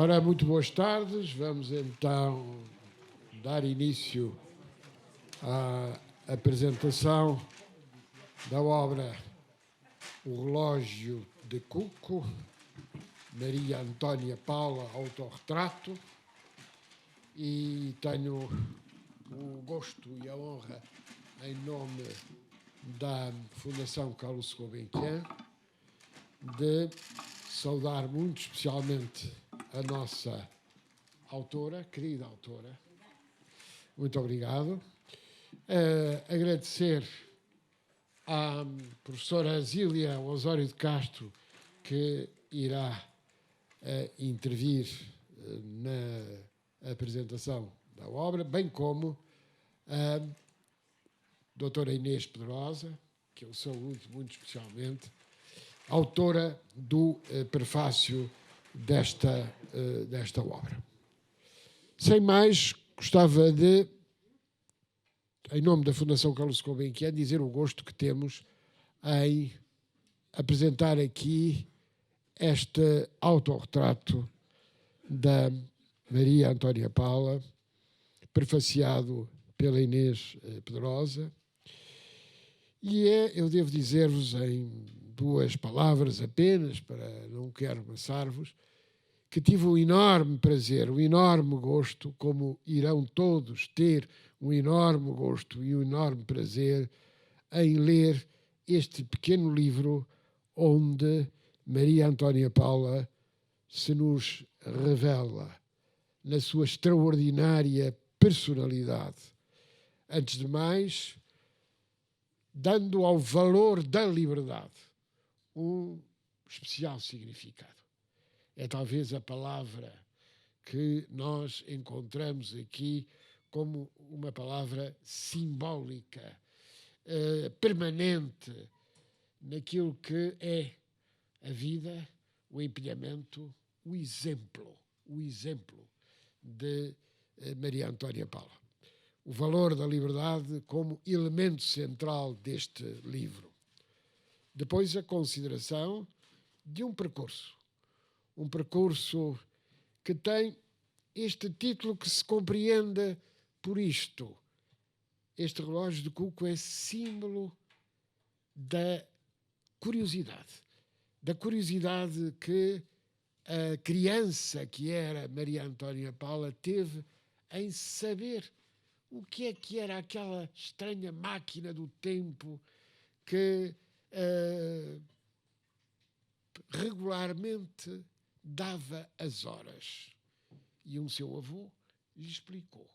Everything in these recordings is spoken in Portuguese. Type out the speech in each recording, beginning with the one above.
Ora, muito boas tardes. Vamos então dar início à apresentação da obra O Relógio de Cuco, Maria Antônia Paula, autorretrato, e tenho o gosto e a honra, em nome da Fundação Carlos Gulbenkian, de saudar muito especialmente a nossa autora, querida autora. Muito obrigado. Agradecer à professora Zília Osório de Castro, que irá intervir na apresentação da obra, bem como a doutora Inês Pedrosa, que eu saúdo muito especialmente, autora do prefácio desta obra. Sem mais, gostava de, em nome da Fundação Carlos Gulbenkian, dizer o gosto que temos em apresentar aqui este autorretrato da Maria Antônia Paula, prefaciado pela Inês Pedrosa. E eu devo dizer-vos em duas palavras apenas, para não quero amassar-vos, que tive um enorme prazer, um enorme gosto, como irão todos ter um enorme gosto e um enorme prazer em ler este pequeno livro onde Maria Antônia Paula se nos revela na sua extraordinária personalidade. Antes de mais, dando ao valor da liberdade um especial significado. É talvez a palavra que nós encontramos aqui como uma palavra simbólica, permanente, naquilo que é a vida, o empenhamento, o exemplo de Maria Antônia Paula. O valor da liberdade como elemento central deste livro. Depois, a consideração de um percurso que tem este título que se compreende por isto. Este relógio de Cuco é símbolo da curiosidade que a criança que era Maria Antônia Paula teve em saber o que era aquela estranha máquina do tempo que regularmente dava as horas. E um seu avô lhe explicou.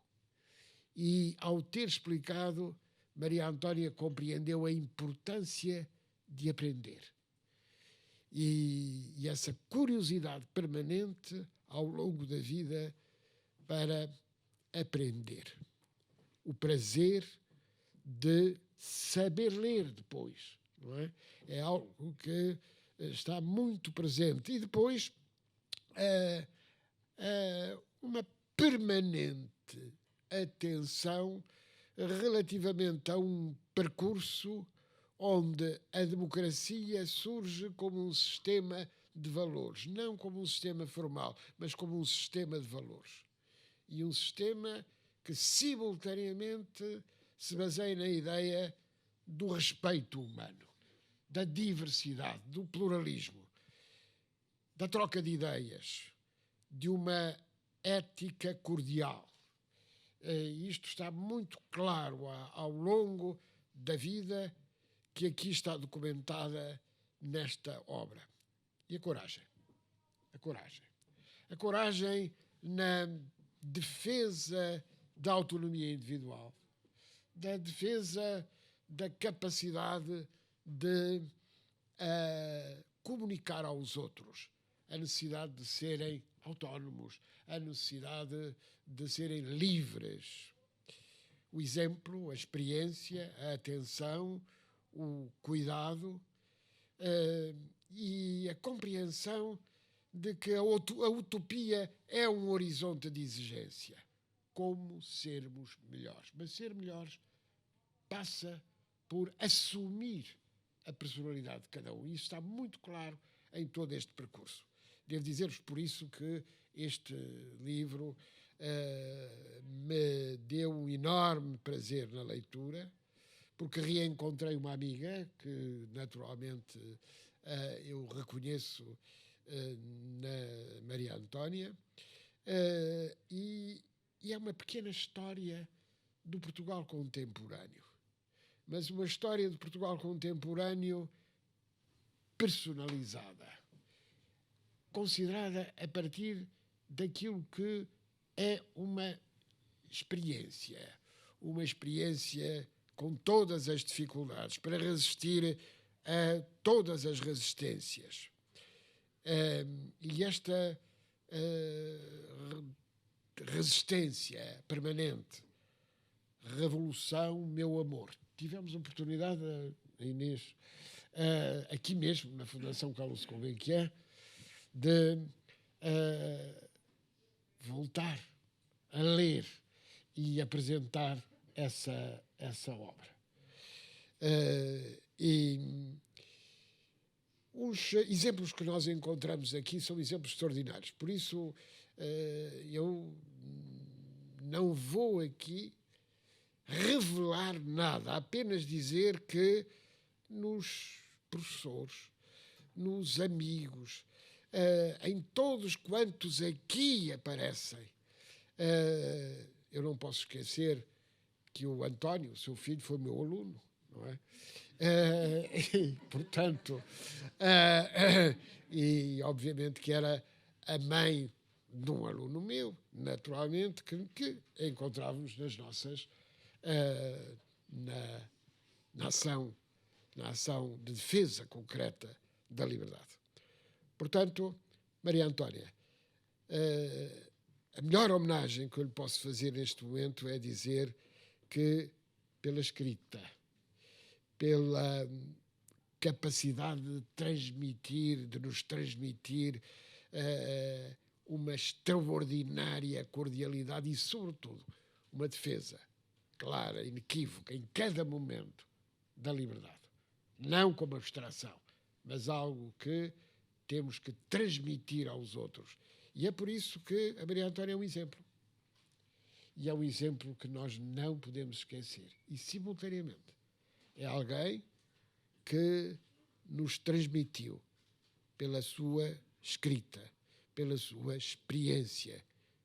E, ao ter explicado, Maria Antônia compreendeu a importância de aprender. E essa curiosidade permanente ao longo da vida para aprender. O prazer de saber ler depois, não é? É algo que está muito presente. E depois, uma permanente atenção relativamente a um percurso onde a democracia surge como um sistema de valores, não como um sistema formal, mas como um sistema de valores. E um sistema que simultaneamente se baseia na ideia do respeito humano, da diversidade, do pluralismo, da troca de ideias, de uma ética cordial. Isto está muito claro ao longo da vida que aqui está documentada nesta obra. E a coragem. A coragem na defesa da autonomia individual, da defesa da capacidade de comunicar aos outros, a necessidade de serem autónomos, a necessidade de serem livres. O exemplo, a experiência, a atenção, o cuidado e a compreensão de que a utopia é um horizonte de exigência. Como sermos melhores. Mas ser melhores passa por assumir a personalidade de cada um. E isso está muito claro em todo este percurso. Devo dizer-vos, por isso, que este livro me deu um enorme prazer na leitura, porque reencontrei uma amiga que, naturalmente, eu reconheço na Maria Antónia, e é uma pequena história do Portugal contemporâneo, mas uma história do Portugal contemporâneo personalizada, considerada a partir daquilo que é uma experiência com todas as dificuldades, para resistir a todas as resistências. E esta resistência permanente, revolução, meu amor. Tivemos a oportunidade, a Inês, aqui mesmo, na Fundação Carlos Gulbenkian, de voltar a ler e apresentar essa obra. E os exemplos que nós encontramos aqui são exemplos extraordinários. Por isso, eu não vou aqui revelar nada, apenas dizer que nos professores, nos amigos, em todos quantos aqui aparecem, eu não posso esquecer que o António, o seu filho, foi meu aluno, não é? E, portanto, e obviamente que era a mãe de um aluno meu, naturalmente, que encontrávamos nas nossas na ação de defesa concreta da liberdade. Portanto, Maria Antónia, a melhor homenagem que eu lhe posso fazer neste momento é dizer que, pela escrita, pela capacidade de nos transmitir uma extraordinária cordialidade e, sobretudo, uma defesa clara, inequívoca, em cada momento, da liberdade. Não como abstração, mas algo que temos que transmitir aos outros. E é por isso que a Maria Antónia é um exemplo. E é um exemplo que nós não podemos esquecer. E, simultaneamente, é alguém que nos transmitiu, pela sua escrita, pela sua experiência,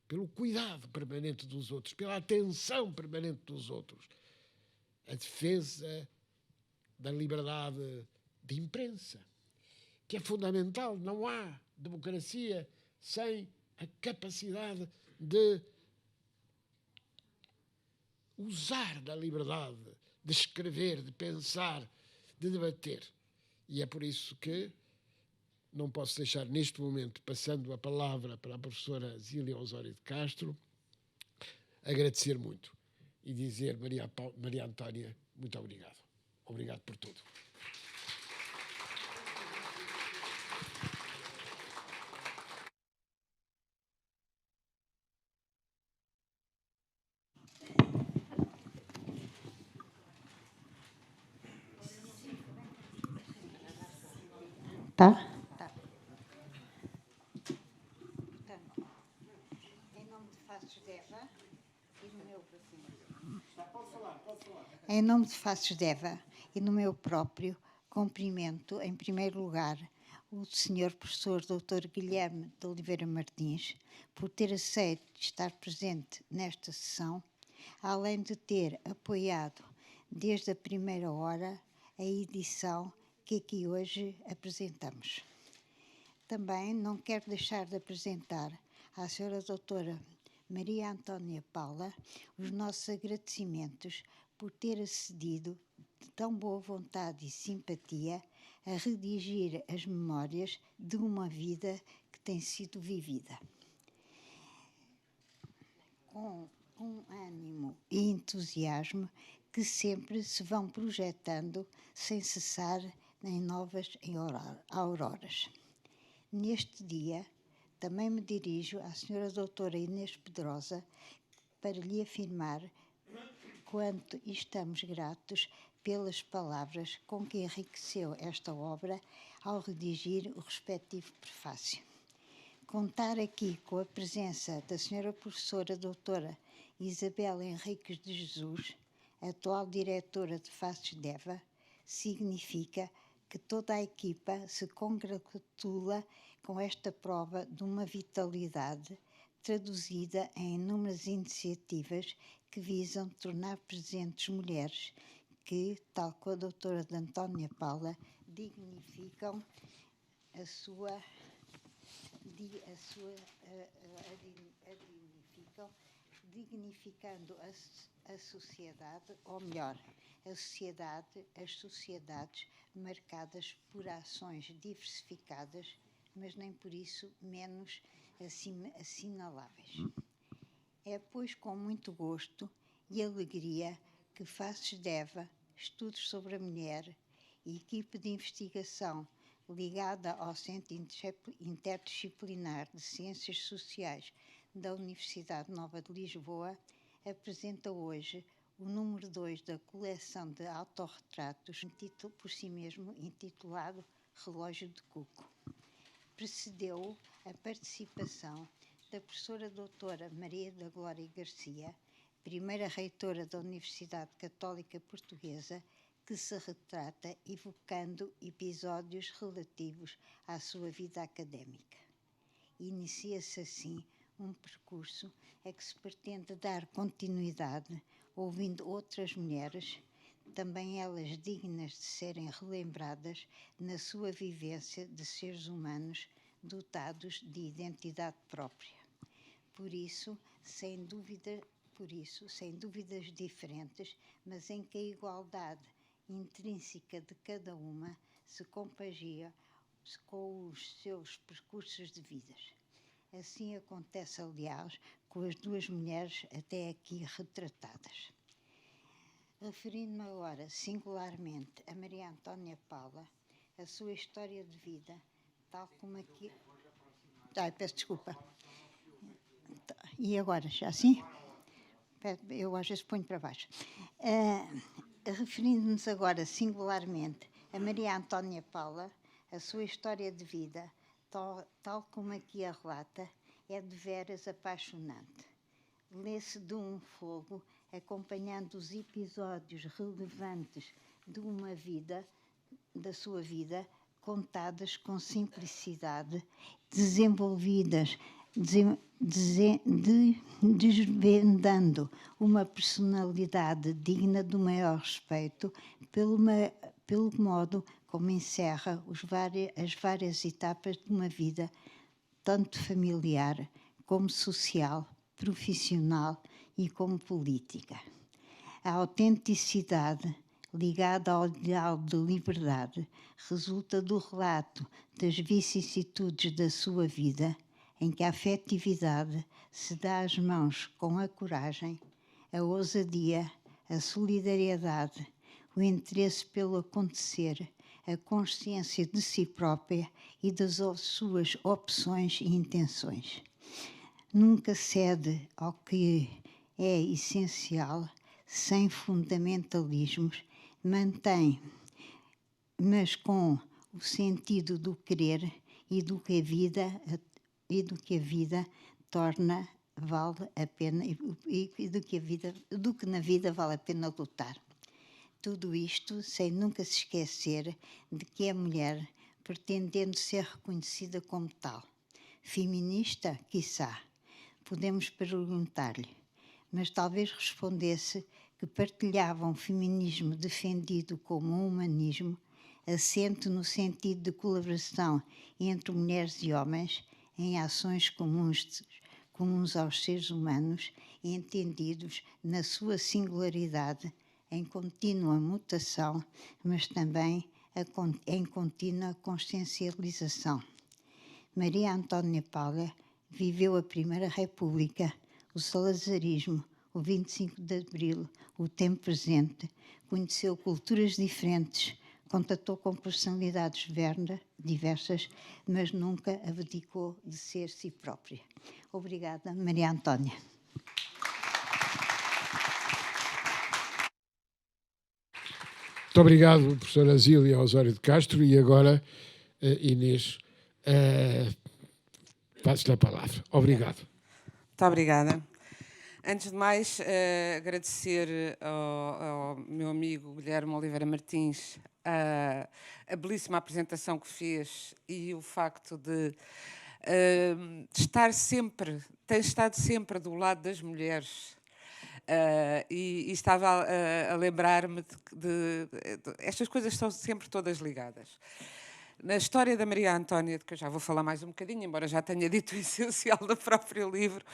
pelo cuidado permanente dos outros, pela atenção permanente dos outros, a defesa da liberdade de imprensa, que é fundamental. Não há democracia sem a capacidade de usar da liberdade, de escrever, de pensar, de debater. E é por isso que não posso deixar neste momento, passando a palavra para a professora Zília Osório de Castro, agradecer muito e dizer, Maria Antónia, muito obrigado. Obrigado por tudo. Tá? Tá. Em nome de Faces de Eva e no meu Em nome de Faces de Eva e no meu próprio, cumprimento, em primeiro lugar, o Sr. Professor Dr. Guilherme de Oliveira Martins por ter aceito estar presente nesta sessão, além de ter apoiado desde a primeira hora a edição que aqui hoje apresentamos. Também não quero deixar de apresentar à Sra. Doutora Maria Antónia Paula os nossos agradecimentos por ter acedido de tão boa vontade e simpatia a redigir as memórias de uma vida que tem sido vivida. Com um ânimo e entusiasmo que sempre se vão projetando sem cessar em novas auroras. Neste dia, também me dirijo à Sra. Doutora Inês Pedrosa para lhe afirmar quanto estamos gratos pelas palavras com que enriqueceu esta obra ao redigir o respectivo prefácio. Contar aqui com a presença da senhora professora doutora Isabel Henriques de Jesus, atual diretora de FACESDEVA, significa que toda a equipa se congratula com esta prova de uma vitalidade traduzida em inúmeras iniciativas que visam tornar presentes mulheres que, tal como a doutora Antónia Paula, dignificam a dignificam, dignificando a sociedade, ou melhor, as sociedades marcadas por ações diversificadas, mas nem por isso menos assinaláveis. É, pois, com muito gosto e alegria que FACESDEVA, Estudos sobre a Mulher e equipe de investigação ligada ao Centro Interdisciplinar de Ciências Sociais da Universidade Nova de Lisboa, apresenta hoje o número 2 da coleção de autorretratos, por si mesmo intitulado Relógio de Cuco. Precedeu a participação da professora doutora Maria da Glória Garcia, primeira reitora da Universidade Católica Portuguesa, que se retrata evocando episódios relativos à sua vida académica. Inicia-se assim um percurso a que se pretende dar continuidade, ouvindo outras mulheres, também elas dignas de serem relembradas na sua vivência de seres humanos dotados de identidade própria. Por isso, sem dúvidas diferentes, mas em que a igualdade intrínseca de cada uma se compagia com os seus percursos de vidas. Assim acontece, aliás, com as duas mulheres até aqui retratadas. Referindo-me agora singularmente a Maria Antónia Paula, a sua história de vida, tal como aqui... peço desculpa. E agora, já assim? Eu às vezes ponho para baixo. Referindo-nos agora singularmente a Maria Antónia Paula, a sua história de vida, tal como aqui a relata, é de veras apaixonante. Lê-se de um fogo, acompanhando os episódios relevantes de uma vida, da sua vida, contadas com simplicidade, desenvolvidas, desvendando uma personalidade digna do maior respeito pelo modo como encerra as várias etapas de uma vida, tanto familiar como social, profissional e como política. A autenticidade, ligada ao ideal de liberdade, resulta do relato das vicissitudes da sua vida, em que a afetividade se dá às mãos com a coragem, a ousadia, a solidariedade, o interesse pelo acontecer, a consciência de si própria e das suas opções e intenções. Nunca cede ao que é essencial, sem fundamentalismos, mantém, mas com o sentido do querer e do que a vida torna vale a pena e do que na vida vale a pena lutar. Tudo isto sem nunca se esquecer de que é mulher, pretendendo ser reconhecida como tal. Feminista, quiçá. Podemos perguntar-lhe, mas talvez respondesse que partilhava um feminismo defendido como um humanismo, assente no sentido de colaboração entre mulheres e homens em ações comuns aos seres humanos, entendidos na sua singularidade, em contínua mutação, mas também em contínua consciencialização. Maria Antónia Paula viveu a Primeira República, o salazarismo, o 25 de Abril, o tempo presente, conheceu culturas diferentes, contatou com personalidades diversas, mas nunca abdicou de ser si própria. Obrigada, Maria Antónia. Muito obrigado, professora Zília Osório de Castro. E agora, Inês, Passo-lhe a palavra. Obrigado. Muito obrigada. Antes de mais, agradecer ao meu amigo Guilherme Oliveira Martins a belíssima apresentação que fez e o facto de tem estado sempre do lado das mulheres. E estava a lembrar-me de estas coisas estão sempre todas ligadas. Na história da Maria Antónia, de que eu já vou falar mais um bocadinho, embora já tenha dito o essencial do próprio livro,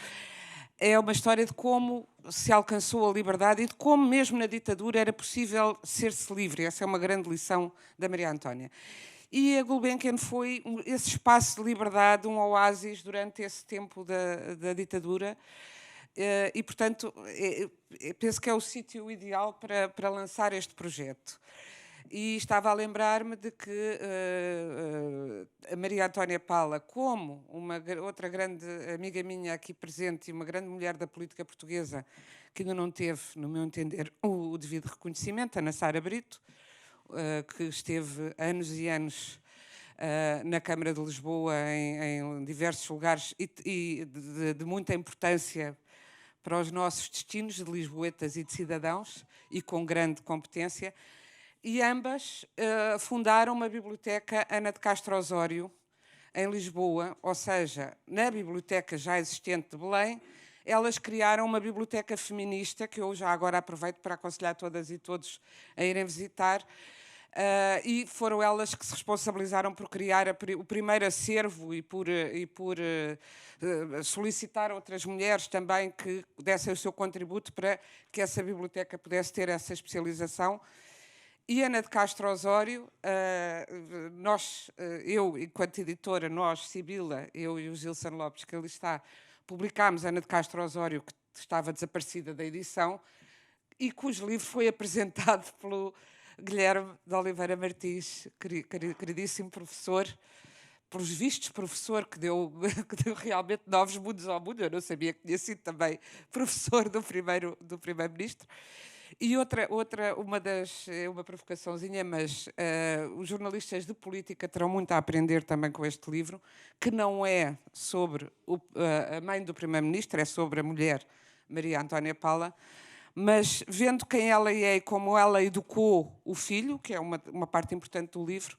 é uma história de como se alcançou a liberdade e de como, mesmo na ditadura, era possível ser-se livre. Essa é uma grande lição da Maria Antónia. E a Gulbenkian foi esse espaço de liberdade, um oásis durante esse tempo da ditadura. E, portanto, penso que é o sítio ideal para lançar este projeto. E estava a lembrar-me de que a Maria Antónia Pala, como uma outra grande amiga minha aqui presente e uma grande mulher da política portuguesa, que ainda não teve, no meu entender, o devido reconhecimento, Ana Sara Brito, que esteve anos e anos na Câmara de Lisboa, em diversos lugares, e de muita importância para os nossos destinos de lisboetas e de cidadãos, e com grande competência. E ambas fundaram uma biblioteca Ana de Castro Osório, em Lisboa, ou seja, na biblioteca já existente de Belém, elas criaram uma biblioteca feminista, que eu já agora aproveito para aconselhar todas e todos a irem visitar, e foram elas que se responsabilizaram por criar o primeiro acervo e por solicitar outras mulheres também que dessem o seu contributo para que essa biblioteca pudesse ter essa especialização. E Ana de Castro Osório, eu, enquanto editora, Sibila, eu e o Gilson Lopes, que ali está, publicámos Ana de Castro Osório, que estava desaparecida da edição, e cujo livro foi apresentado pelo Guilherme de Oliveira Martins, queridíssimo professor, pelos vistos professor que deu realmente novos mundos ao mundo. Eu não sabia que tinha sido também professor do primeiro-ministro. E uma provocaçãozinha, mas os jornalistas de política terão muito a aprender também com este livro, que não é sobre a mãe do primeiro-ministro, é sobre a mulher Maria Antónia Pala, mas vendo quem ela é e como ela educou o filho, que é uma parte importante do livro,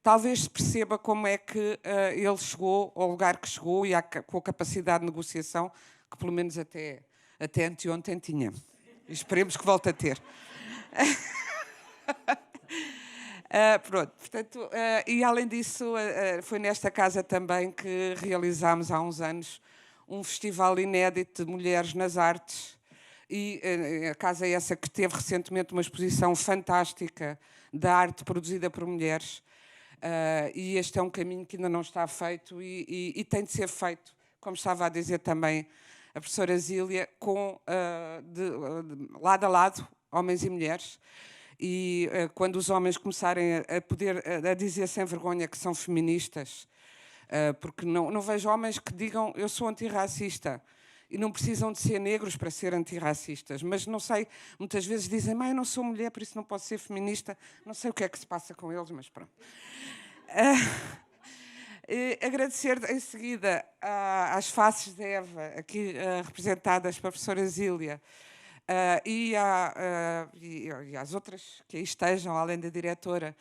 talvez se perceba como é que ele chegou ao lugar que chegou e com a capacidade de negociação que pelo menos até anteontem tinha. Esperemos que volte a ter. Pronto, portanto, e além disso, foi nesta casa também que realizámos há uns anos um festival inédito de mulheres nas artes. E a casa é essa que teve recentemente uma exposição fantástica da arte produzida por mulheres. E este é um caminho que ainda não está feito e tem de ser feito, como estava a dizer também a professora Zília, com lado a lado, homens e mulheres. E quando os homens começarem a dizer sem vergonha que são feministas, porque não vejo homens que digam eu sou antirracista, e não precisam de ser negros para ser antirracistas, mas não sei, muitas vezes dizem, eu não sou mulher, por isso não posso ser feminista, não sei o que é que se passa com eles, mas pronto. Agradecer em seguida às faces de Eva, aqui representadas pela professora Zília, e às outras que aí estejam, além da diretora,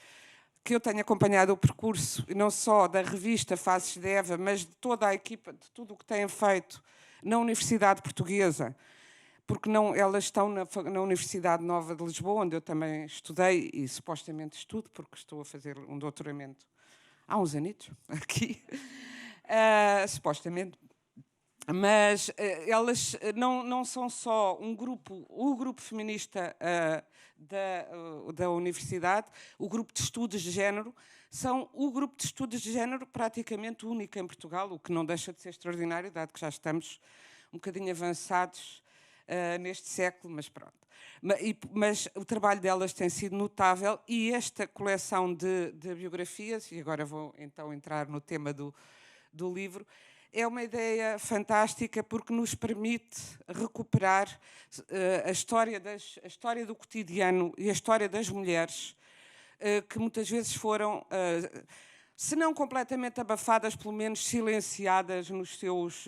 que eu tenho acompanhado o percurso, e não só da revista Faces de Eva, mas de toda a equipa, de tudo o que têm feito na Universidade Portuguesa, porque elas estão na Universidade Nova de Lisboa, onde eu também estudei e supostamente estudo, porque estou a fazer um doutoramento há uns anitos aqui, supostamente. Mas elas não são só o grupo feminista da universidade, o grupo de estudos de género, são o grupo de estudos de género praticamente único em Portugal, o que não deixa de ser extraordinário, dado que já estamos um bocadinho avançados neste século, mas pronto. Mas o trabalho delas tem sido notável e esta coleção de biografias, e agora vou então entrar no tema do livro, é uma ideia fantástica porque nos permite recuperar a história do cotidiano e a história das mulheres que muitas vezes foram se não completamente abafadas, pelo menos silenciadas nos seus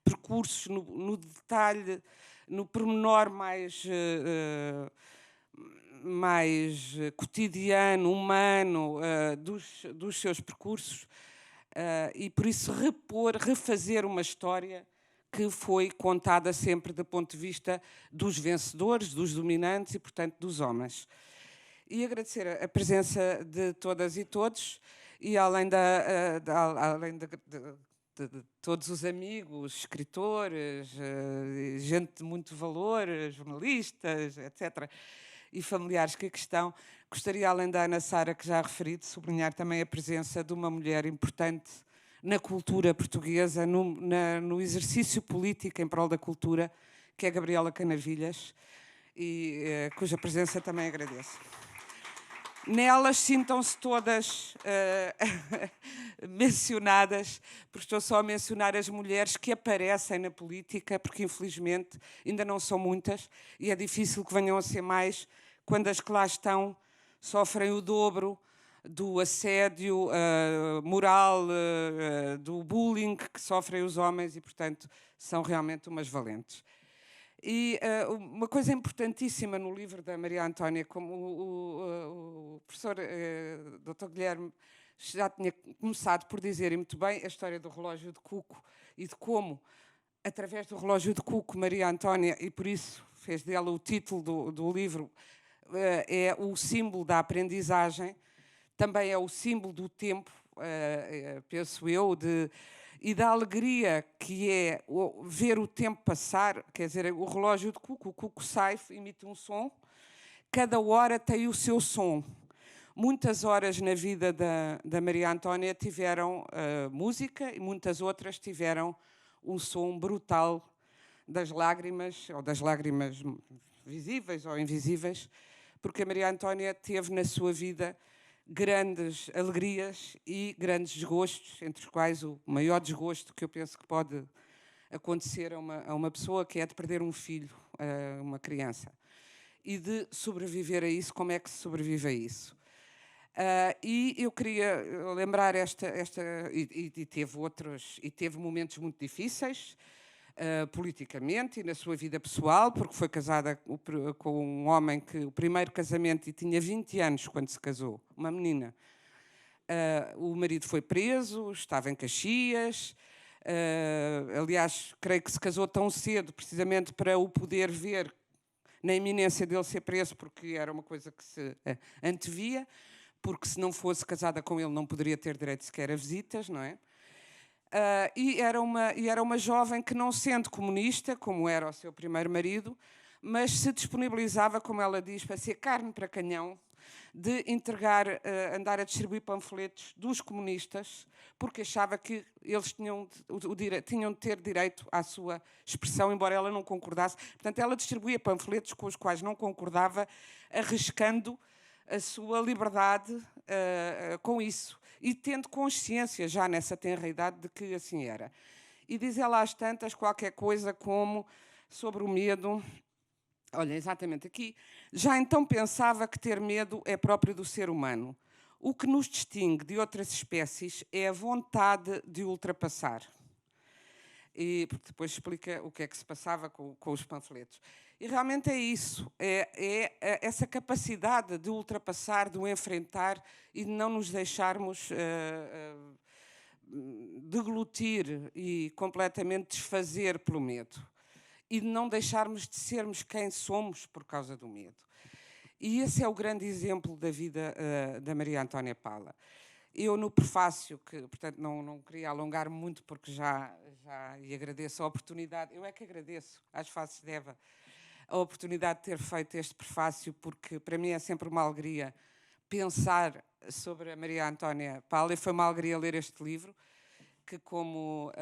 percursos, no detalhe, no pormenor mais cotidiano, humano dos seus percursos, e por isso refazer uma história que foi contada sempre do ponto de vista dos vencedores, dos dominantes e, portanto, dos homens. E agradecer a presença de todas e todos, e além de todos os amigos, escritores, gente de muito valor, jornalistas, etc., e familiares que aqui estão, gostaria, além da Ana Sara, que já referi, de sublinhar também a presença de uma mulher importante na cultura portuguesa, no exercício político em prol da cultura, que é a Gabriela Canavilhas, e cuja presença também agradeço. Nelas sintam-se todas mencionadas, porque estou só a mencionar as mulheres que aparecem na política, porque infelizmente ainda não são muitas e é difícil que venham a ser mais quando as que lá estão sofrem o dobro do assédio moral, do bullying que sofrem os homens e, portanto, são realmente umas valentes. E uma coisa importantíssima no livro da Maria Antónia, como o professor Dr. Guilherme já tinha começado por dizer, e muito bem, a história do relógio de Cuco e de como, através do relógio de Cuco, Maria Antónia, e por isso fez dela o título do livro, é o símbolo da aprendizagem, também é o símbolo do tempo, penso eu, e da alegria que é ver o tempo passar. Quer dizer, o relógio de Cuco, o Cuco sai, emite um som, cada hora tem o seu som. Muitas horas na vida da Maria Antónia tiveram música e muitas outras tiveram um som brutal das lágrimas, ou das lágrimas visíveis ou invisíveis, porque a Maria Antónia teve na sua vida grandes alegrias e grandes desgostos, entre os quais o maior desgosto que eu penso que pode acontecer a uma pessoa, que é de perder um filho, uma criança. E de sobreviver a isso, como é que se sobrevive a isso? E eu queria lembrar e teve outros, e teve momentos muito difíceis, politicamente e na sua vida pessoal, porque foi casada com um homem que o primeiro casamento, e tinha 20 anos quando se casou, uma menina. O marido foi preso, estava em Caxias, aliás, creio que se casou tão cedo, precisamente para o poder ver na iminência dele ser preso, porque era uma coisa que se antevia, porque se não fosse casada com ele não poderia ter direito sequer a visitas, não é? E era uma jovem que, não sendo comunista, como era o seu primeiro marido, mas se disponibilizava, como ela diz, para ser carne para canhão, de andar a distribuir panfletos dos comunistas, porque achava que eles tinham de ter direito à sua expressão, embora ela não concordasse. Portanto, ela distribuía panfletos com os quais não concordava, arriscando a sua liberdade com isso, e tendo consciência já nessa tenra idade de que assim era. E diz ela às tantas qualquer coisa como sobre o medo. Olha, exatamente aqui. Já então pensava que ter medo é próprio do ser humano. O que nos distingue de outras espécies é a vontade de ultrapassar. E depois explica o que é que se passava com os panfletos. E realmente é isso, é essa capacidade de ultrapassar, de o enfrentar e de não nos deixarmos deglutir e completamente desfazer pelo medo. E de não deixarmos de sermos quem somos por causa do medo. E esse é o grande exemplo da vida da Maria Antónia Pala. Eu, no prefácio, que portanto não queria alongar muito, porque já e agradeço a oportunidade, eu é que agradeço às Faces de Eva a oportunidade de ter feito este prefácio, porque para mim é sempre uma alegria pensar sobre a Maria Antónia Pala, e foi uma alegria ler este livro, que, como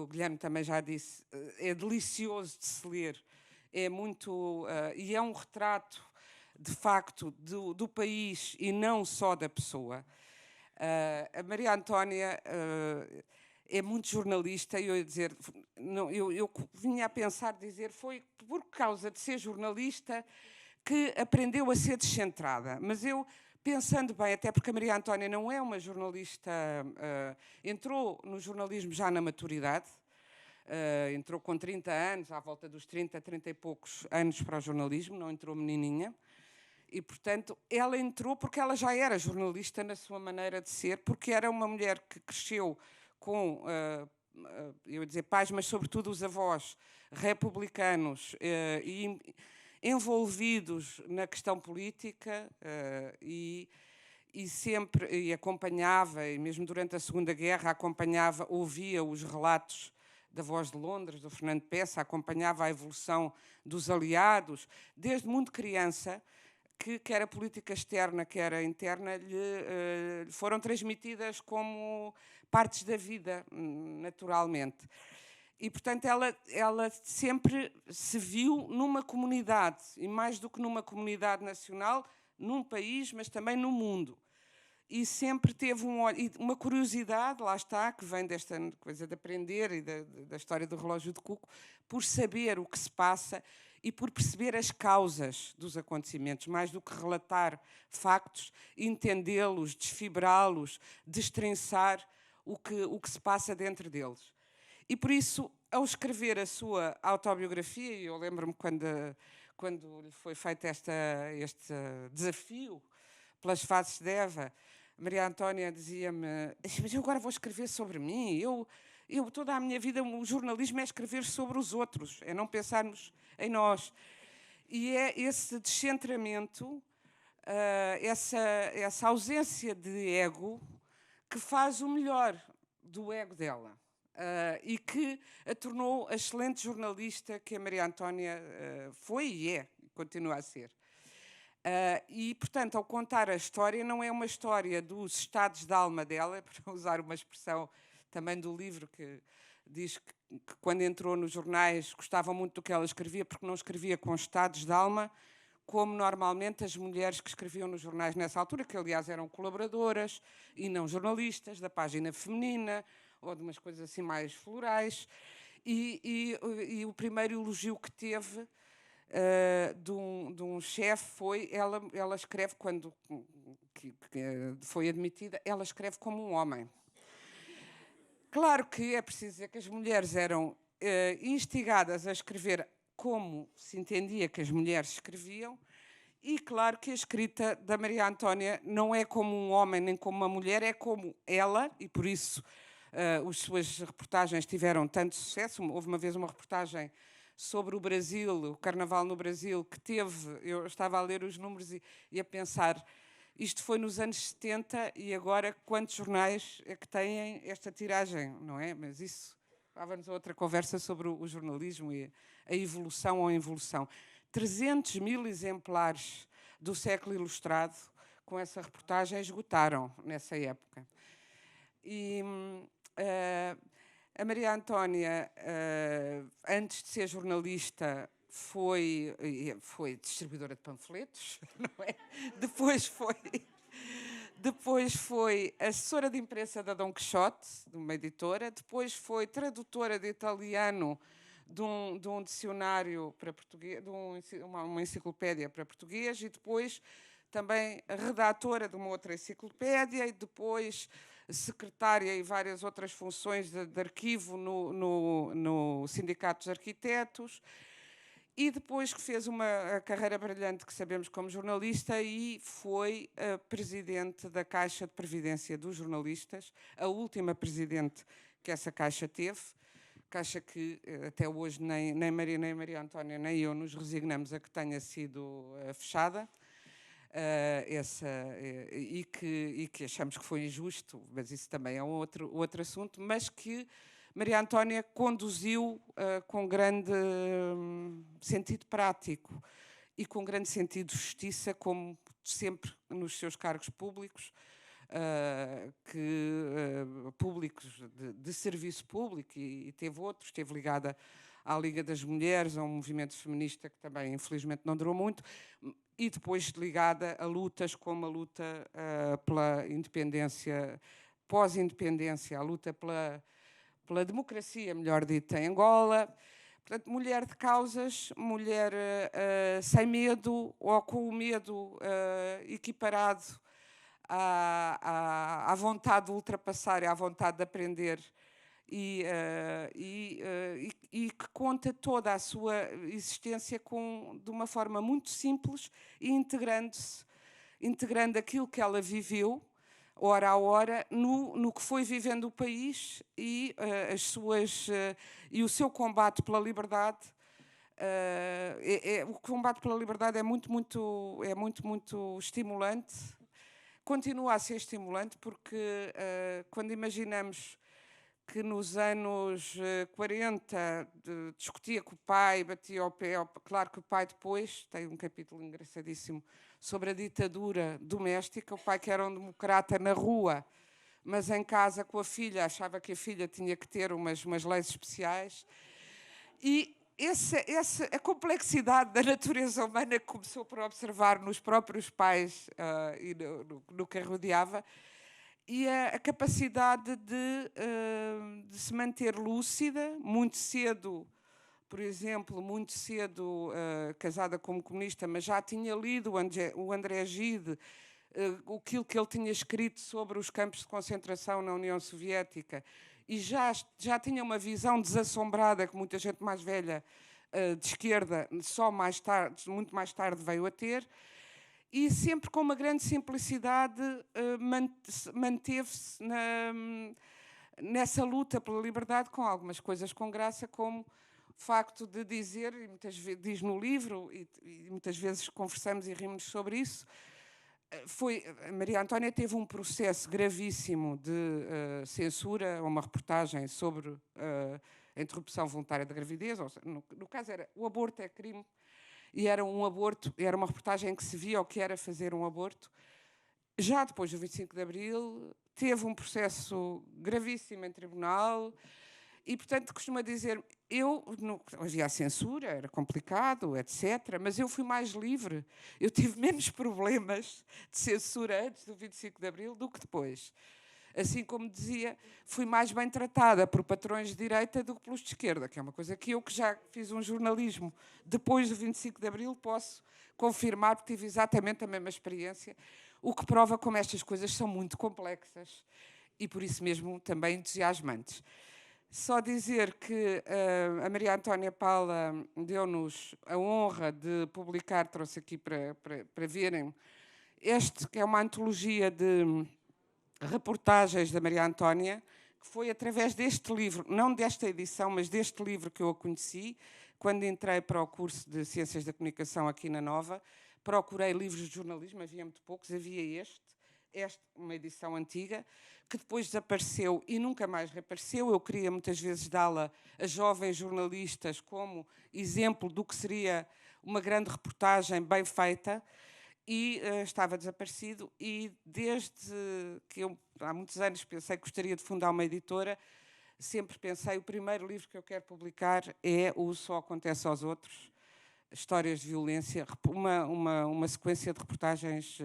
o Guilherme também já disse, é delicioso de se ler, é muito, e é um retrato, de facto, do país e não só da pessoa. A Maria Antónia é muito jornalista, e eu ia dizer, não, eu vinha a pensar, dizer, foi por causa de ser jornalista que aprendeu a ser descentrada, mas eu pensando bem, até porque a Maria Antónia não é uma jornalista, entrou no jornalismo já na maturidade, entrou com 30 anos, à volta dos 30, 30 e poucos anos para o jornalismo, não entrou menininha. E, portanto, ela entrou porque ela já era jornalista na sua maneira de ser, porque era uma mulher que cresceu com, eu ia dizer pais, mas sobretudo os avós republicanos e envolvidos na questão política e sempre acompanhava, e mesmo durante a Segunda Guerra acompanhava, ouvia os relatos da Voz de Londres, do Fernando Peça, acompanhava a evolução dos aliados, desde muito criança, que quer a política externa, quer a interna, lhe foram transmitidas como partes da vida, naturalmente. E, portanto, ela sempre se viu numa comunidade, e mais do que numa comunidade nacional, num país, mas também no mundo. E sempre teve uma curiosidade, lá está, que vem desta coisa de aprender e da história do relógio de Cuco, por saber o que se passa e por perceber as causas dos acontecimentos, mais do que relatar factos, entendê-los, desfibrá-los, destrinçar o que se passa dentro deles. E por isso, ao escrever a sua autobiografia, e eu lembro-me quando lhe foi feito este desafio pelas faces de Eva, Maria Antónia dizia-me: mas eu agora vou escrever sobre mim, eu toda a minha vida, o jornalismo é escrever sobre os outros, é não pensarmos em nós. E é esse descentramento, essa ausência de ego, que faz o melhor do ego dela. E que a tornou a excelente jornalista que a Maria Antónia foi e é, continua a ser. E, portanto, ao contar a história, não é uma história dos estados de alma dela, para usar uma expressão também do livro, que diz que quando entrou nos jornais gostava muito do que ela escrevia, porque não escrevia com estados de alma, como normalmente as mulheres que escreviam nos jornais nessa altura, que aliás eram colaboradoras e não jornalistas, da página feminina, ou de umas coisas assim mais florais. E o primeiro elogio que teve de um chefe foi, ela escreve, quando foi admitida, ela escreve como um homem. Claro que é preciso dizer que as mulheres eram instigadas a escrever como se entendia que as mulheres escreviam, e claro que a escrita da Maria Antónia não é como um homem nem como uma mulher, é como ela, e por isso as suas reportagens tiveram tanto sucesso. Houve uma vez uma reportagem sobre o Brasil, o Carnaval no Brasil, que teve, eu estava a ler os números e a pensar, isto foi nos anos 70 e agora quantos jornais é que têm esta tiragem, não é? Mas isso, dava-nos outra conversa sobre o jornalismo e a evolução ou a involução. 300 mil exemplares do Século Ilustrado com essa reportagem esgotaram nessa época. E a Maria Antónia, antes de ser jornalista, foi distribuidora de panfletos, não é? Depois foi assessora de imprensa da Dom Quixote, de uma editora. Depois foi tradutora de italiano de um dicionário para português, uma enciclopédia para português, e depois também redatora de uma outra enciclopédia, e depois secretária e várias outras funções de arquivo no Sindicato dos Arquitetos. E depois que fez uma carreira brilhante, que sabemos, como jornalista, e foi presidente da Caixa de Previdência dos Jornalistas, a última presidente que essa Caixa teve, Caixa que até hoje nem Maria Antónia nem eu nos resignamos a que tenha sido fechada, e que achamos que foi injusto, mas isso também é outro assunto, mas que Maria Antónia conduziu com grande sentido prático e com grande sentido de justiça, como sempre nos seus cargos públicos, públicos de serviço público, e teve outros, esteve ligada à Liga das Mulheres, a um movimento feminista que também, infelizmente, não durou muito, e depois ligada a lutas como a luta pela independência, pós-independência, a luta pela democracia, melhor dita, em Angola. Portanto, mulher de causas, mulher sem medo, ou com o medo equiparado à vontade de ultrapassar e à vontade de aprender, e que conta toda a sua existência de uma forma muito simples e integrando aquilo que ela viveu, hora a hora, no que foi vivendo o país e, e o seu combate pela liberdade. O combate pela liberdade é muito estimulante. Continua a ser estimulante porque quando imaginamos que nos anos 40 discutia com o pai, batia ao pé, claro que o pai depois tem um capítulo engraçadíssimo sobre a ditadura doméstica, o pai que era um democrata na rua, mas em casa com a filha, achava que a filha tinha que ter umas leis especiais, e a complexidade da natureza humana que começou por observar nos próprios pais e no que a rodeava, e a capacidade de se manter lúcida, muito cedo, por exemplo, casada como comunista, mas já tinha lido o André Gide, aquilo que ele tinha escrito sobre os campos de concentração na União Soviética, e já tinha uma visão desassombrada que muita gente mais velha de esquerda muito mais tarde veio a ter, e sempre com uma grande simplicidade manteve-se nessa luta pela liberdade, com algumas coisas com graça, como o facto de dizer, e muitas vezes diz no livro, e muitas vezes conversamos e rimos sobre isso, a Maria Antónia teve um processo gravíssimo de censura, uma reportagem sobre a interrupção voluntária da gravidez, ou seja, no caso era o aborto é crime, e era uma reportagem em que se via o que era fazer um aborto. Já depois do 25 de Abril, teve um processo gravíssimo em tribunal, e, portanto, costuma dizer, havia a censura, era complicado, etc., mas eu fui mais livre, eu tive menos problemas de censura antes do 25 de Abril do que depois. Assim como dizia, fui mais bem tratada por patrões de direita do que pelos de esquerda, que é uma coisa que eu, que já fiz um jornalismo depois do 25 de Abril, posso confirmar, porque tive exatamente a mesma experiência, o que prova como estas coisas são muito complexas e, por isso mesmo, também entusiasmantes. Só dizer que a Maria Antónia Paula deu-nos a honra de publicar, trouxe aqui para verem, que é uma antologia de reportagens da Maria Antónia, que foi através deste livro, não desta edição, mas deste livro que eu a conheci, quando entrei para o curso de Ciências da Comunicação aqui na Nova. Procurei livros de jornalismo, havia muito poucos, havia uma edição antiga, que depois desapareceu e nunca mais reapareceu. Eu queria muitas vezes dá-la a jovens jornalistas como exemplo do que seria uma grande reportagem bem feita, e estava desaparecido, e desde que eu, há muitos anos, pensei que gostaria de fundar uma editora, sempre pensei, o primeiro livro que eu quero publicar é o Só Acontece aos Outros, histórias de violência, uma sequência de reportagens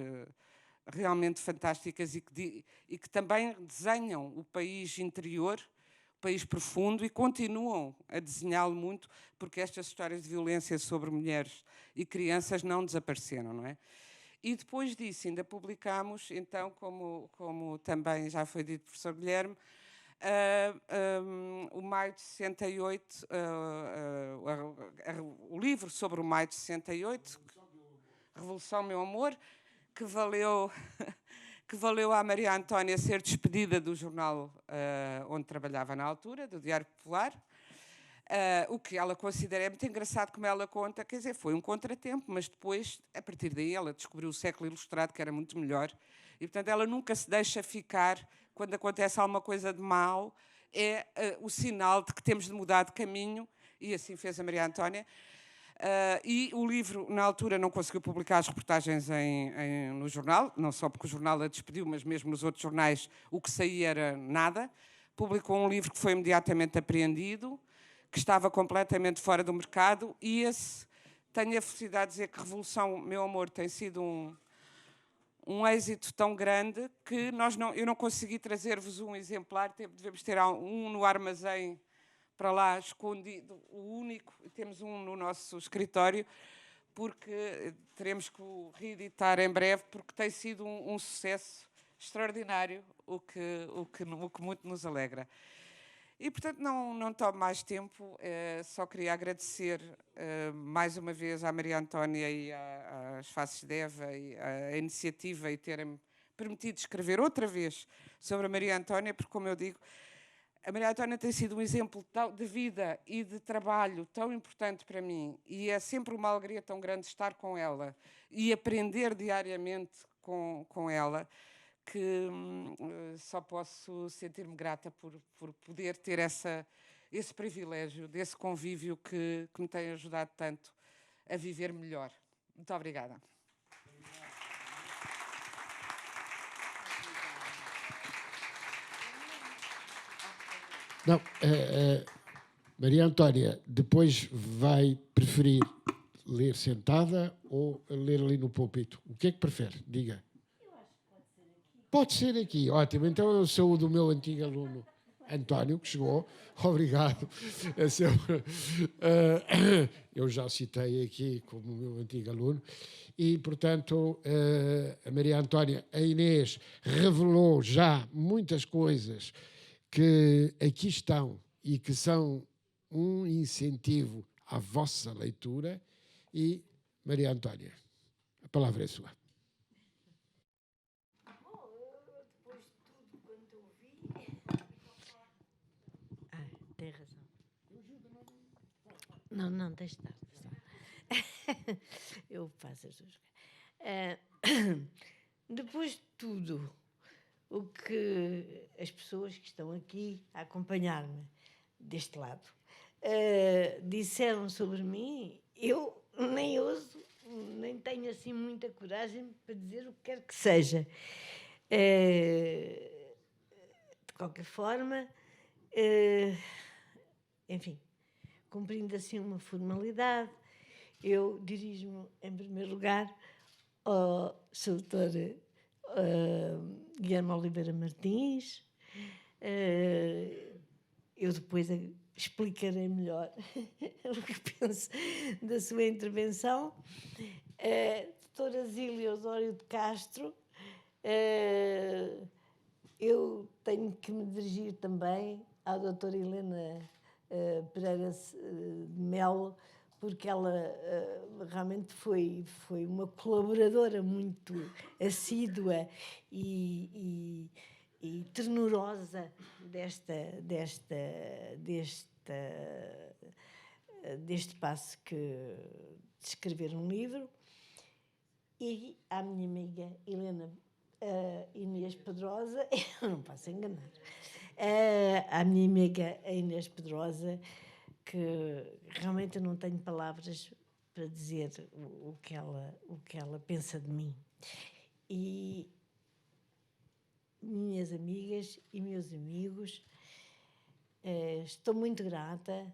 realmente fantásticas e que também desenham o país interior, o país profundo, e continuam a desenhá-lo muito, porque estas histórias de violência sobre mulheres e crianças não desapareceram, não é? E depois disso ainda publicámos, então, como também já foi dito, professor Guilherme, o Maio de 68, o livro sobre o Maio de 68, Revolução, Meu Amor, que valeu à Maria Antónia ser despedida do jornal onde trabalhava na altura, do Diário Popular. O que ela considera, é muito engraçado como ela conta, quer dizer, foi um contratempo, mas depois, a partir daí, ela descobriu o Século Ilustrado, que era muito melhor, e, portanto, ela nunca se deixa ficar, quando acontece alguma coisa de mal, é o sinal de que temos de mudar de caminho, e assim fez a Maria Antónia. E o livro, na altura, não conseguiu publicar as reportagens no jornal, não só porque o jornal a despediu, mas mesmo nos outros jornais o que saía era nada. Publicou um livro que foi imediatamente apreendido, que estava completamente fora do mercado, e tenho a felicidade de dizer que Revolução, Meu Amor, tem sido um êxito tão grande que eu não consegui trazer-vos um exemplar, devemos ter um no armazém para lá escondido, o único, temos um no nosso escritório, porque teremos que o reeditar em breve, porque tem sido um sucesso extraordinário, o que muito nos alegra. E, portanto, não tomo mais tempo, só queria agradecer mais uma vez à Maria Antónia e às Faces de Eva e a iniciativa e terem-me permitido escrever outra vez sobre a Maria Antónia, porque, como eu digo, a Maria Antónia tem sido um exemplo de vida e de trabalho tão importante para mim, e é sempre uma alegria tão grande estar com ela e aprender diariamente com ela, que só posso sentir-me grata por poder ter esse privilégio, desse convívio que me tem ajudado tanto a viver melhor. Muito obrigada. Não, Maria Antónia, depois vai preferir ler sentada ou ler ali no púlpito? O que é que prefere? Diga. Eu acho que pode ser aqui. Pode ser aqui, ótimo. Então eu saúdo o meu antigo aluno António, que chegou. Obrigado. Eu já citei aqui como meu antigo aluno. E, portanto, a Maria Antónia, a Inês, revelou já muitas coisas que aqui estão e que são um incentivo à vossa leitura. E, Maria Antónia, a palavra é sua. Depois de tudo quanto eu vi... tem razão. Não, deixa estar. Eu faço as duas. Depois de tudo o que as pessoas que estão aqui a acompanhar-me deste lado disseram sobre mim, eu nem ouso, nem tenho assim muita coragem para dizer o que quer que seja. De qualquer forma, enfim, cumprindo assim uma formalidade, eu dirijo-me, em primeiro lugar, ao Sr. Dr. Guilherme Oliveira Martins. Eu depois explicarei melhor o que penso da sua intervenção. Doutora Zília Osório de Castro, eu tenho que me dirigir também à doutora Helena Pereira de Melo, porque ela realmente foi uma colaboradora muito assídua e ternorosa deste passo de escrever um livro. E à minha amiga Helena Inês Pedrosa, eu não posso enganar, à minha amiga Inês Pedrosa, que realmente eu não tenho palavras para dizer o que ela pensa de mim. E minhas amigas e meus amigos, estou muito grata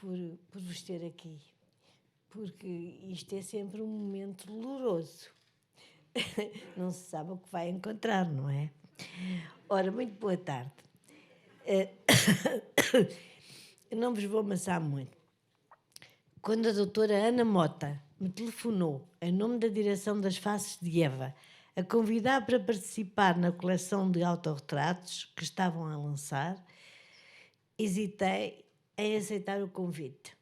por vos ter aqui, porque isto é sempre um momento doloroso. Não se sabe o que vai encontrar, não é? Ora, muito boa tarde. Eu não vos vou amassar muito. Quando a doutora Ana Mota me telefonou, em nome da direção das Faces de Eva, a convidar para participar na coleção de autorretratos que estavam a lançar, hesitei em aceitar o convite.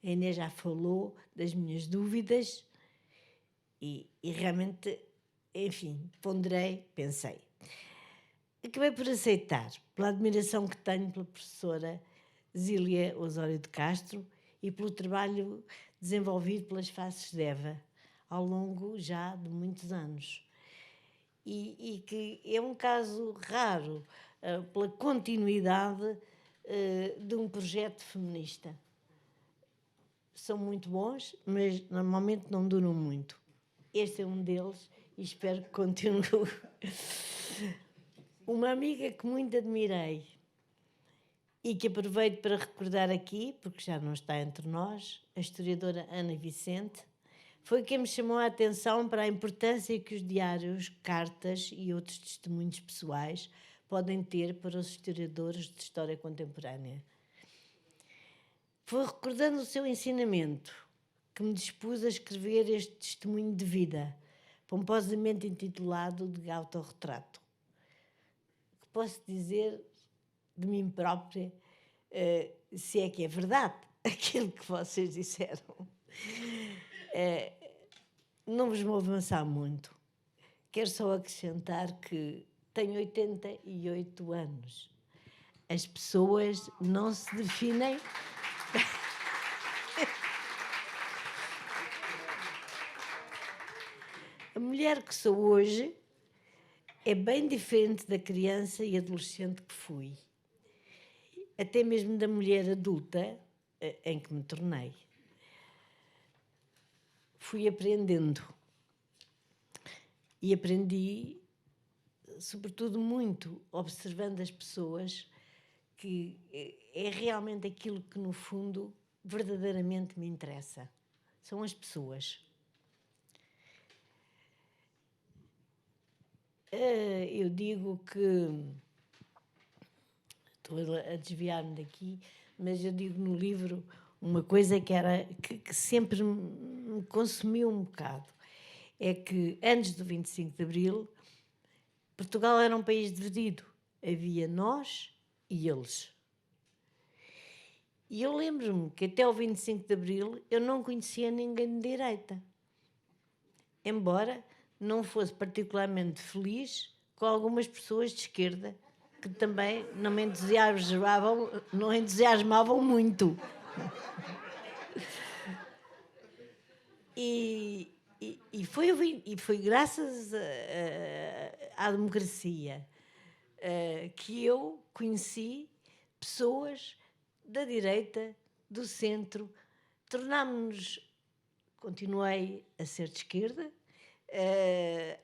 A Inês já falou das minhas dúvidas e realmente, enfim, ponderei, pensei. Acabei por aceitar, pela admiração que tenho pela professora Zília Osório de Castro e pelo trabalho desenvolvido pelas Faces de Eva ao longo já de muitos anos. E que é um caso raro pela continuidade de um projeto feminista. São muito bons, mas normalmente não duram muito. Este é um deles e espero que continue. Uma amiga que muito admirei e que aproveito para recordar aqui, porque já não está entre nós, a historiadora Ana Vicente, foi quem me chamou a atenção para a importância que os diários, cartas e outros testemunhos pessoais podem ter para os historiadores de história contemporânea. Foi recordando o seu ensinamento que me dispus a escrever este testemunho de vida, pomposamente intitulado de autorretrato. O que posso dizer de mim própria, se é que é verdade aquilo que vocês disseram? Não vos vou avançar muito. Quero só acrescentar que tenho 88 anos. As pessoas não se definem... A mulher que sou hoje é bem diferente da criança e adolescente que fui. Até mesmo da mulher adulta em que me tornei. Fui aprendendo. E aprendi, sobretudo, muito, observando as pessoas, que é realmente aquilo que, no fundo, verdadeiramente me interessa. São as pessoas. Eu digo que... Estou a desviar-me daqui, mas eu digo no livro uma coisa que sempre me consumiu um bocado. É que, antes do 25 de Abril, Portugal era um país dividido. Havia nós e eles. E eu lembro-me que até o 25 de Abril eu não conhecia ninguém de direita. Embora não fosse particularmente feliz com algumas pessoas de esquerda, que também não me entusiasmavam muito. E foi graças à democracia que eu conheci pessoas da direita, do centro. Continuei a ser de esquerda,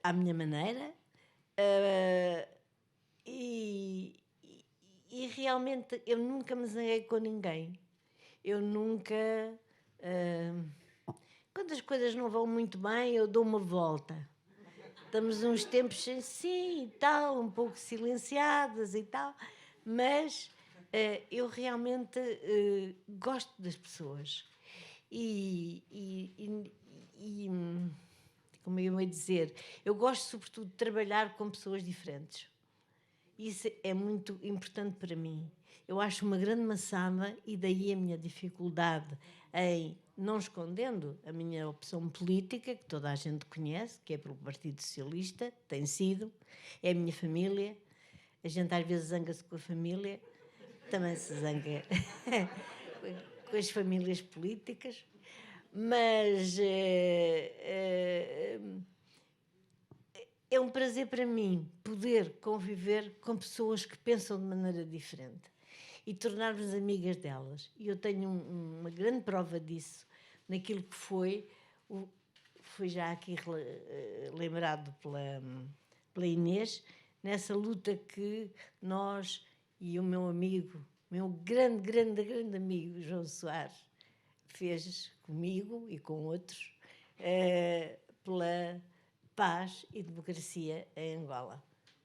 à minha maneira, e realmente eu nunca me zanguei com ninguém. Eu nunca... quando as coisas não vão muito bem, eu dou uma volta. Estamos uns tempos assim e tal, um pouco silenciadas e tal, mas eu realmente gosto das pessoas. Como eu ia dizer, eu gosto sobretudo de trabalhar com pessoas diferentes. Isso é muito importante para mim. Eu acho uma grande maçada, e daí a minha dificuldade em, não escondendo a minha opção política, que toda a gente conhece, que é pelo Partido Socialista, tem sido, é a minha família. A gente às vezes zanga-se com a família, também se zanga com as famílias políticas, mas é um prazer para mim poder conviver com pessoas que pensam de maneira diferente e tornar-nos amigas delas. E eu tenho uma grande prova disso naquilo que foi já aqui lembrado pela Inês, nessa luta que nós e o meu amigo, meu grande amigo João Soares, fez comigo e com outros pela paz e democracia em Angola.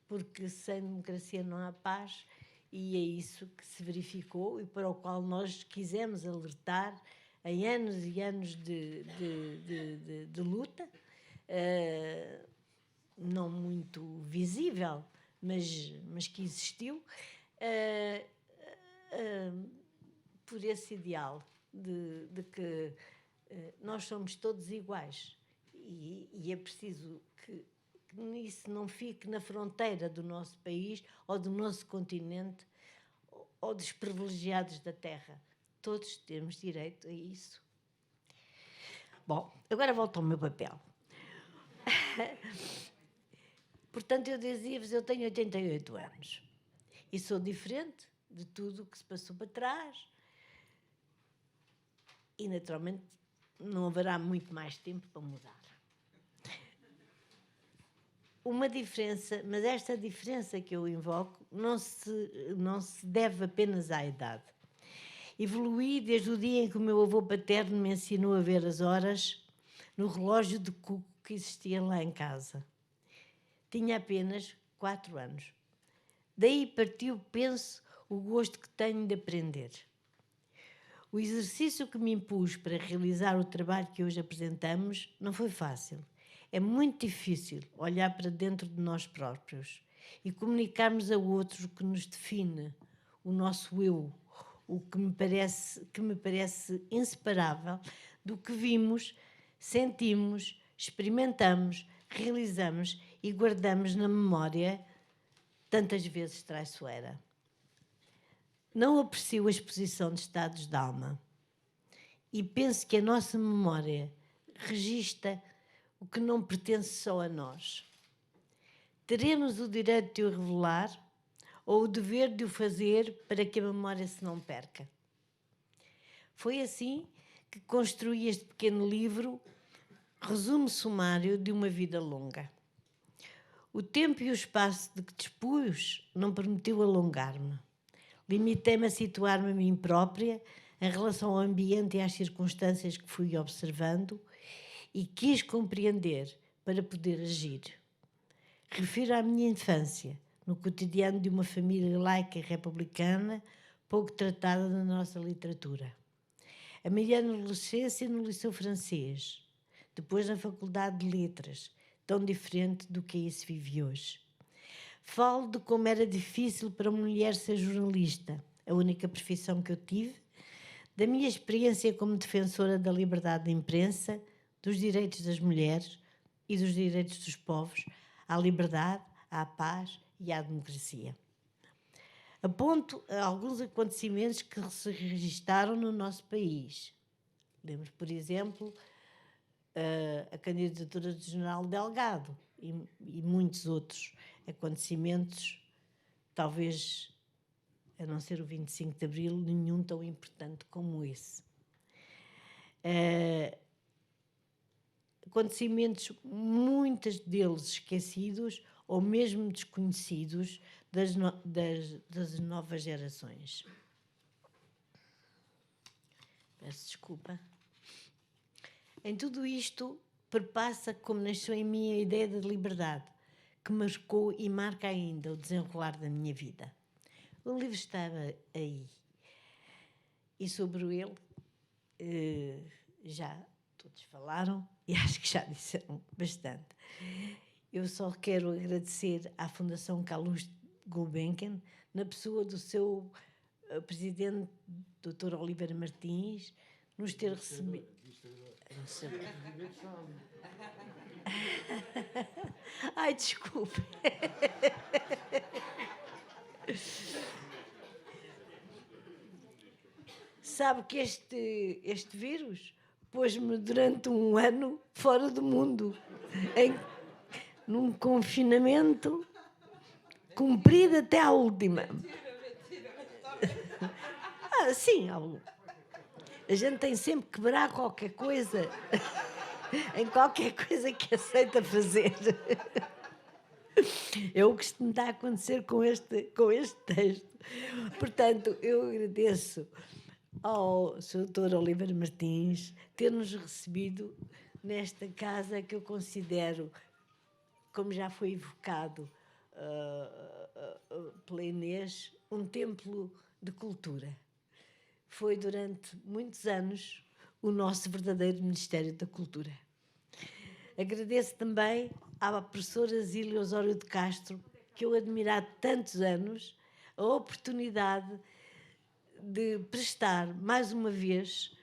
Porque sem democracia não há paz, e é isso que se verificou e para o qual nós quisemos alertar em anos e anos de luta, não muito visível, mas que existiu, por esse ideal de que nós somos todos iguais, e é preciso que isso não fique na fronteira do nosso país ou do nosso continente ou dos privilegiados da terra. Todos temos direito a isso. Bom, agora volto ao meu papel. Portanto, eu dizia-vos, eu tenho 88 anos e sou diferente de tudo o que se passou para trás, e naturalmente não haverá muito mais tempo para mudar. Uma diferença, mas esta diferença que eu invoco não se deve apenas à idade. Evoluí desde o dia em que o meu avô paterno me ensinou a ver as horas no relógio de cuco que existia lá em casa. Tinha apenas 4 anos. Daí partiu, penso, o gosto que tenho de aprender. O exercício que me impus para realizar o trabalho que hoje apresentamos não foi fácil. É muito difícil olhar para dentro de nós próprios e comunicarmos a outros o que nos define, o nosso eu, o que me parece inseparável do que vimos, sentimos, experimentamos, realizamos e guardamos na memória, tantas vezes traiçoeira. Não aprecio a exposição de estados de alma e penso que a nossa memória registra o que não pertence só a nós. Teremos o direito de o revelar ou o dever de o fazer para que a memória se não perca. Foi assim que construí este pequeno livro, resumo sumário de uma vida longa. O tempo e o espaço de que dispus não permitiu alongar-me. Limitei-me a situar-me a mim própria em relação ao ambiente e às circunstâncias que fui observando e quis compreender para poder agir. Refiro à minha infância, no cotidiano de uma família laica e republicana, pouco tratada na nossa literatura. A minha adolescência no Liceu Francês, depois na Faculdade de Letras, tão diferente do que aí se vive hoje. Falo de como era difícil para uma mulher ser jornalista, a única profissão que eu tive, da minha experiência como defensora da liberdade de imprensa, dos direitos das mulheres e dos direitos dos povos, à liberdade, à paz e à democracia. Aponto alguns acontecimentos que se registaram no nosso país. Lembro, por exemplo, a candidatura do General Delgado e muitos outros acontecimentos, talvez, a não ser o 25 de Abril, nenhum tão importante como esse. Acontecimentos, muitos deles esquecidos ou mesmo desconhecidos das novas gerações. Peço desculpa. Em tudo isto, perpassa como nasceu em mim a ideia de liberdade, que marcou e marca ainda o desenrolar da minha vida. O livro estava aí. E sobre ele, já todos falaram e acho que já disseram bastante. Eu só quero agradecer à Fundação Calouste Gulbenkian, na pessoa do seu presidente, Dr. Oliveira Martins, nos ter recebido. Ai, desculpe. Sabe que este vírus pôs-me durante um ano fora do mundo, num confinamento cumprido até à última. Sim, a gente tem sempre que quebrar qualquer coisa, em qualquer coisa que aceita fazer. É o que me está a acontecer com este texto. Portanto, eu agradeço ao Sr. Dr. Oliveira Martins ter-nos recebido nesta casa que eu considero, como já foi evocado pela Inês, um templo de cultura. Foi durante muitos anos o nosso verdadeiro Ministério da Cultura. Agradeço também à professora Zília Osório de Castro, que eu admiro há tantos anos, a oportunidade de prestar, mais uma vez,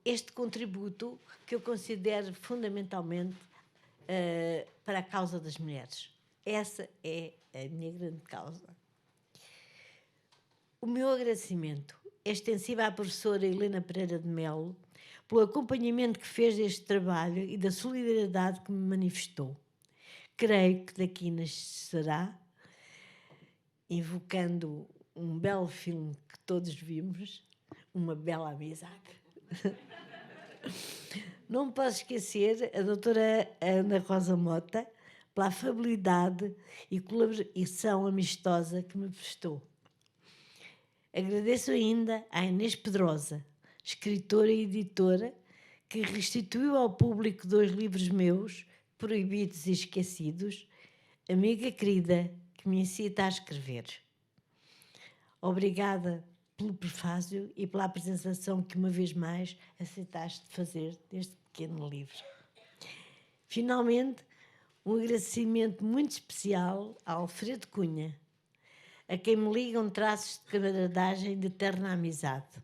este contributo que eu considero fundamentalmente para a causa das mulheres. Essa é a minha grande causa. O meu agradecimento é extensivo à professora Helena Pereira de Melo pelo acompanhamento que fez deste trabalho e da solidariedade que me manifestou. Creio que daqui nascerá, invocando um belo filme que todos vimos, uma bela amizade. Não posso esquecer a doutora Ana Rosa Mota pela afabilidade e colaboração amistosa que me prestou. Agradeço ainda à Inês Pedrosa, escritora e editora, que restituiu ao público 2 livros meus, proibidos e esquecidos, amiga querida que me incita a escrever. Obrigada pelo prefácio e pela apresentação que uma vez mais aceitaste fazer deste pequeno livro. Finalmente, um agradecimento muito especial a Alfredo Cunha, a quem me ligam traços de camaradagem de eterna amizade.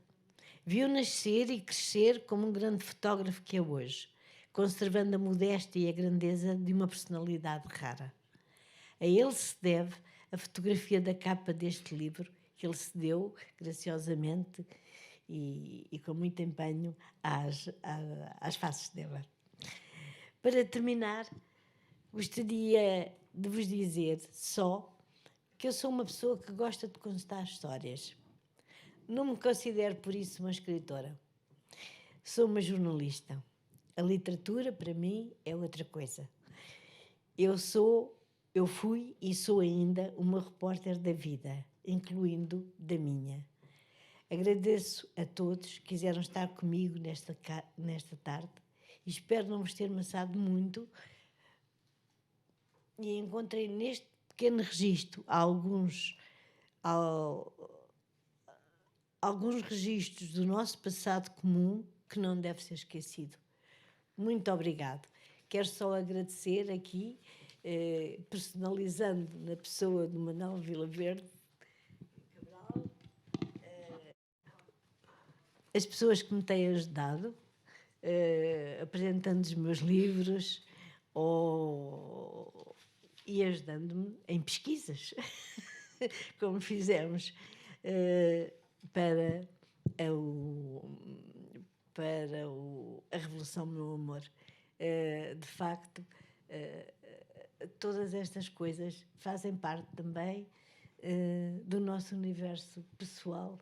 Viu nascer e crescer como um grande fotógrafo que é hoje, conservando a modéstia e a grandeza de uma personalidade rara. A ele se deve a fotografia da capa deste livro, que ele cedeu graciosamente e com muito empenho às faces de Eva. Para terminar, gostaria de vos dizer só que eu sou uma pessoa que gosta de contar histórias. Não me considero, por isso, uma escritora. Sou uma jornalista. A literatura, para mim, é outra coisa. Eu fui e sou ainda uma repórter da vida, incluindo da minha. Agradeço a todos que quiseram estar comigo nesta tarde e espero não vos ter maçado muito. E encontrei neste pequeno registro alguns registros do nosso passado comum que não deve ser esquecido. Muito obrigado. Quero só agradecer aqui, personalizando na pessoa do Manuel Vilaverde Cabral, as pessoas que me têm ajudado, apresentando os meus livros e ajudando-me em pesquisas, como fizemos para a Revolução Meu Amor. De facto, todas estas coisas fazem parte também do nosso universo pessoal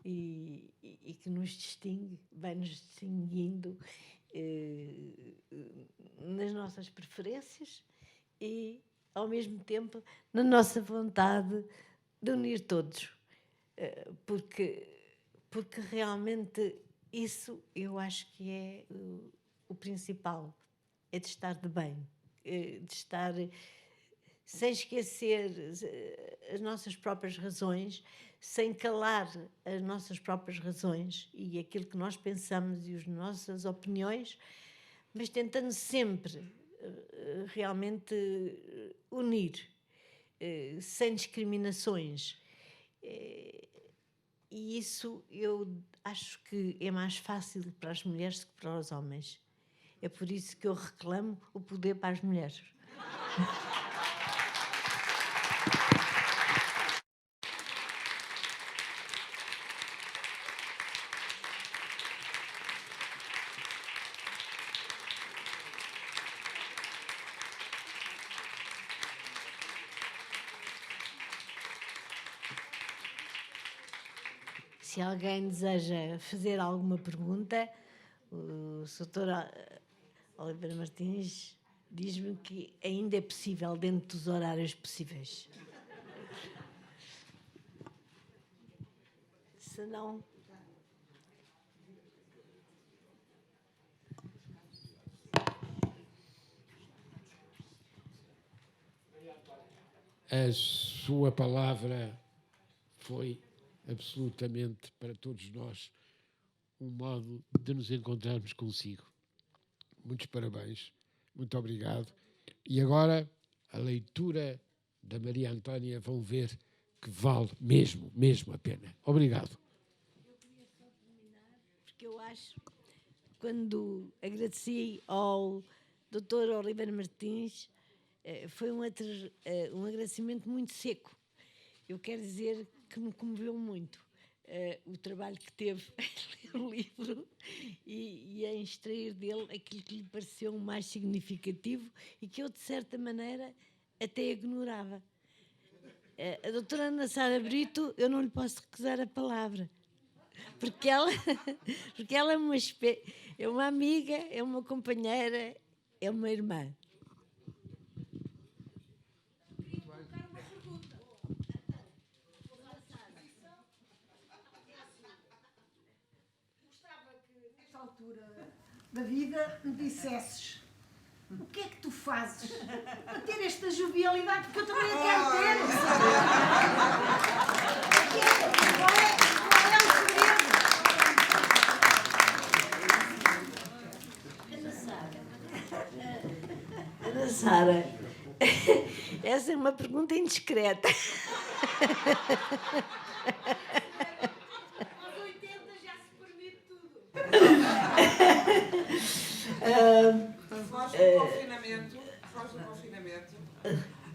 e que nos distingue, vai nos distinguindo nas nossas preferências e, ao mesmo tempo, na nossa vontade de unir todos. Porque realmente isso eu acho que é o principal, é de estar de bem, de estar sem esquecer as nossas próprias razões, sem calar as nossas próprias razões e aquilo que nós pensamos e as nossas opiniões, mas tentando sempre realmente unir, sem discriminações. E isso eu acho que é mais fácil para as mulheres do que para os homens. É por isso que eu reclamo o poder para as mulheres. Se alguém deseja fazer alguma pergunta, o Sr. Oliveira Martins diz-me que ainda é possível, dentro dos horários possíveis. Se não... A sua palavra foi absolutamente, para todos nós, um modo de nos encontrarmos consigo. Muitos parabéns, muito obrigado. E agora, a leitura da Maria Antónia, vão ver que vale mesmo a pena. Obrigado. Eu queria só terminar, porque eu acho, quando agradeci ao Dr. Oliveira Martins, foi um agradecimento muito seco. Eu quero dizer que me comoveu muito o trabalho que teve em ler o livro e em extrair dele aquilo que lhe pareceu mais significativo e que eu, de certa maneira, até ignorava. A doutora Ana Sara Brito, eu não lhe posso recusar a palavra, porque ela é uma amiga, é uma companheira, é uma irmã. Da vida me dissesses o que é que tu fazes para ter esta jovialidade, porque eu também a quero ter. Qual é o segredo? Ana Sara, Sara, essa é uma pergunta indiscreta. Aos 80 já se permite tudo. Foge do confinamento,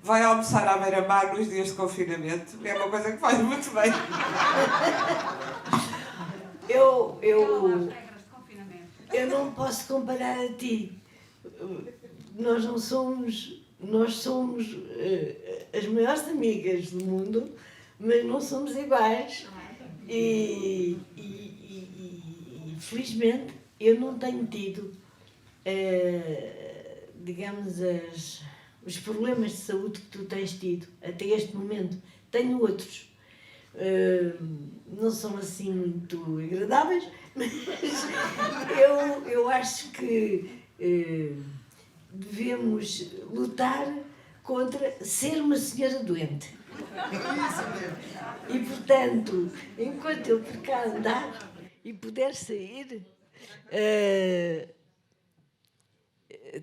vai almoçar à beira-mar nos dias de confinamento, é uma coisa que faz muito bem. Eu não posso comparar a ti. Nós somos as maiores amigas do mundo, mas não somos iguais. E felizmente eu não tenho tido, digamos, os problemas de saúde que tu tens tido até este momento. Tenho outros. Não são assim muito agradáveis, mas eu acho que devemos lutar contra ser uma senhora doente. E, portanto, enquanto eu por cá andar e puder sair,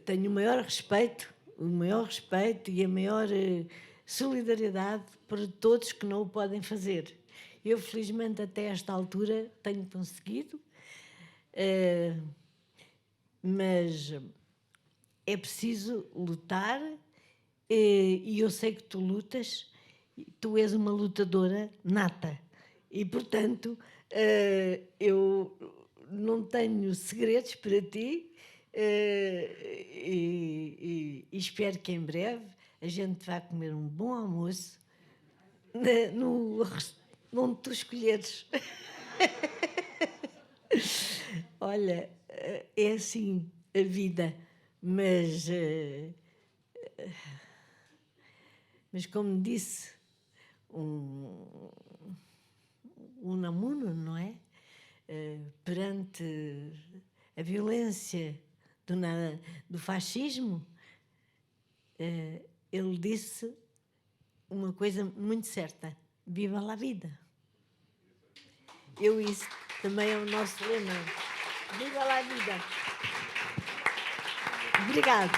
tenho o maior respeito e a maior solidariedade para todos que não o podem fazer. Eu, felizmente, até esta altura, tenho conseguido, mas é preciso lutar, e eu sei que tu lutas, tu és uma lutadora nata, e, portanto, eu não tenho segredos para ti, e espero que em breve a gente vá comer um bom almoço onde tu escolheres. Olha, é assim a vida, mas como disse um Unamuno, não é? Perante a violência do fascismo, ele disse uma coisa muito certa: viva la vida. Isso também é o nosso lema. Viva la vida. Obrigada.